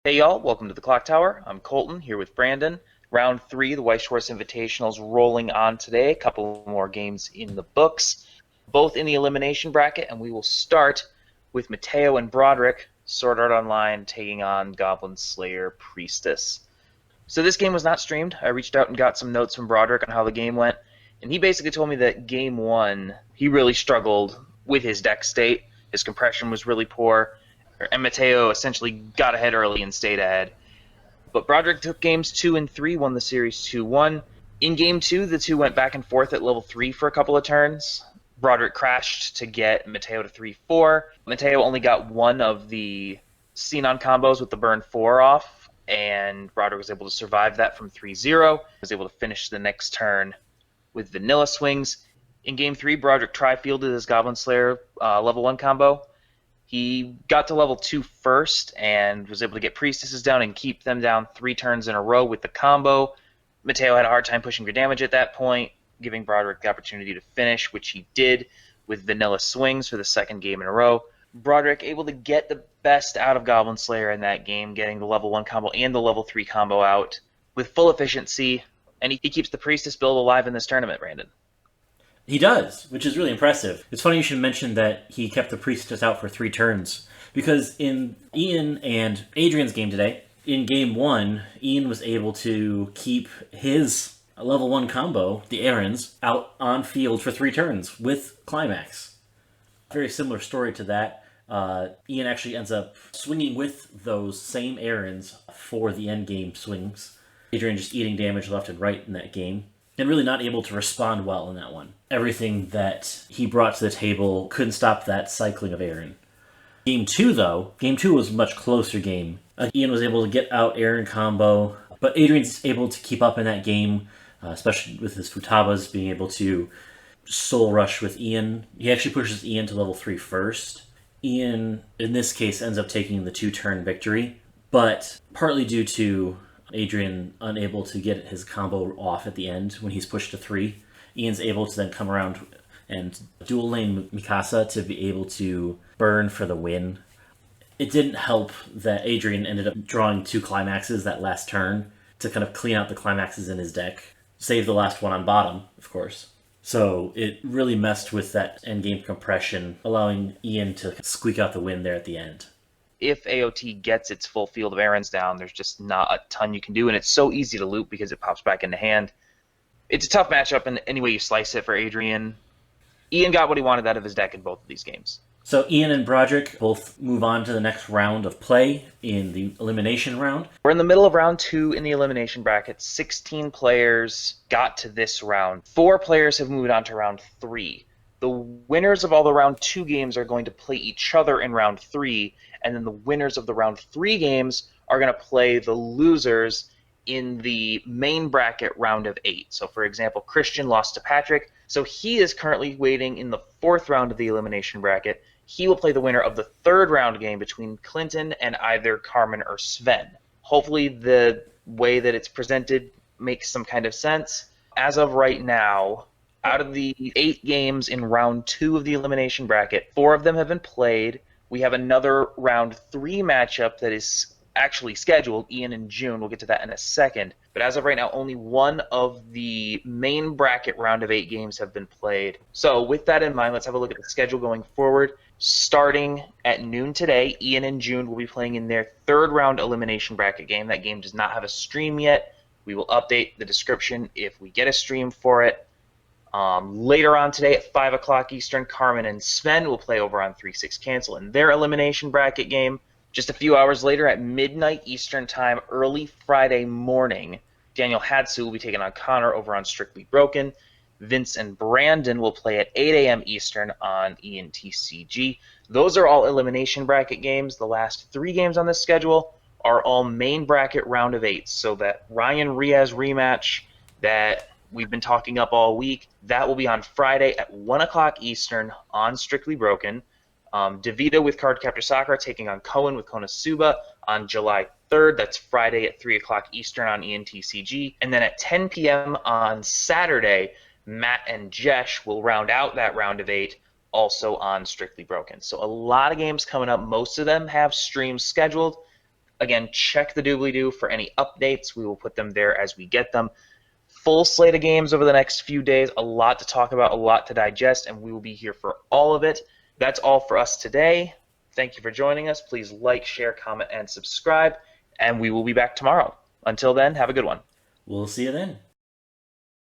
Hey y'all, welcome to the Clock Tower. I'm Colton here with Brandon. Round 3, the Weiss Schwarz Invitationals rolling on today. A couple more games in the books, both in the elimination bracket, and we will start with Matteo and Broderick, Sword Art Online, taking on Goblin Slayer Priestess. So this game was not streamed. I reached out and got some notes from Broderick on how the game went, and he basically told me that game 1, he really struggled with his deck state. His compression was really poor, and Matteo essentially got ahead early and stayed ahead. But Broderick took games 2 and 3, won the series 2-1. In game 2, the two went back and forth at level 3 for a couple of turns. Broderick crashed to get Matteo to 3-4. Matteo only got one of the Xenon combos with the burn 4 off, and Broderick was able to survive that from 3-0. Was able to finish the next turn with vanilla swings. In game 3, Broderick tri-fielded his Goblin Slayer level 1 combo. He got to level 2 first and was able to get Priestesses down and keep them down 3 turns in a row with the combo. Matteo had a hard time pushing for damage at that point, giving Broderick the opportunity to finish, which he did with vanilla swings for the second game in a row. Broderick able to get the best out of Goblin Slayer in that game, getting the level 1 combo and the level 3 combo out with full efficiency, and he keeps the Priestess build alive in this tournament, Brandon. He does, which is really impressive. It's funny you should mention that he kept the Priestess out for 3 turns, because in Ian and Adrian's game today, in game 1, Ian was able to keep his level 1 combo, the Errands, out on field for 3 turns with Climax. Very similar story to that. Ian actually ends up swinging with those same Errands for the endgame swings. Adrian just eating damage left and right in that game, and really not able to respond well in that one. Everything that he brought to the table couldn't stop that cycling of Aaron. Game 2, though, game 2 was a much closer game. Ian was able to get out Aaron combo, but Adrian's able to keep up in that game, especially with his Futabas being able to soul rush with Ian. He actually pushes Ian to level 3 first. Ian, in this case, ends up taking the 2-turn victory, but partly due to Adrian unable to get his combo off at the end when he's pushed to 3. Ian's able to then come around and dual lane Mikasa to be able to burn for the win. It didn't help that Adrian ended up drawing 2 climaxes that last turn to kind of clean out the climaxes in his deck. Save the last one on bottom, of course. So it really messed with that endgame compression, allowing Ian to squeak out the win there at the end. If AOT gets its full field of errands down, there's just not a ton you can do, and it's so easy to loop because it pops back into hand. It's a tough matchup in any way you slice it for Adrian. Ian got what he wanted out of his deck in both of these games. So Ian and Broderick both move on to the next round of play in the elimination round. We're in the middle of round 2 in the elimination bracket. 16 players got to this round. 4 players have moved on to round 3. The winners of all the round 2 games are going to play each other in round 3, and then the winners of the round 3 games are going to play the losers in the main bracket round of 8. So, for example, Christian lost to Patrick, so he is currently waiting in the 4th round of the elimination bracket. He will play the winner of the 3rd round game between Clinton and either Carmen or Sven. Hopefully the way that it's presented makes some kind of sense. As of right now, out of the 8 games in round 2 of the elimination bracket, 4 of them have been played. We have another round 3 matchup that is actually scheduled, Ian and June. We'll get to that in a second. But as of right now, only one of the main bracket round of 8 games have been played. So with that in mind, let's have a look at the schedule going forward. Starting at noon today, Ian and June will be playing in their 3rd round elimination bracket game. That game does not have a stream yet. We will update the description if we get a stream for it. Later on today at 5 o'clock Eastern, Carmen and Sven will play over on 3-6 Cancel in their elimination bracket game. Just a few hours later at midnight Eastern Time, early Friday morning, Daniel Hadsu will be taking on Connor over on Strictly Broken. Vince and Brandon will play at 8 a.m. Eastern on ENTCG. Those are all elimination bracket games. The last 3 games on this schedule are all main bracket round of 8. So that Ryan Riaz rematch that we've been talking up all week, that will be on Friday at 1 o'clock Eastern on Strictly Broken. DeVito with Cardcaptor Sakura taking on Cohen with Konosuba on July 3rd. That's Friday at 3 o'clock Eastern on ENTCG. And then at 10 p.m. on Saturday, Matt and Jesh will round out that round of 8 also on Strictly Broken. So a lot of games coming up. Most of them have streams scheduled. Again, check the doobly-doo for any updates. We will put them there as we get them. Full slate of games over the next few days. A lot to talk about, a lot to digest, and we will be here for all of it. That's all for us today. Thank you for joining us. Please like, share, comment, and subscribe, and we will be back tomorrow. Until then, have a good one. We'll see you then.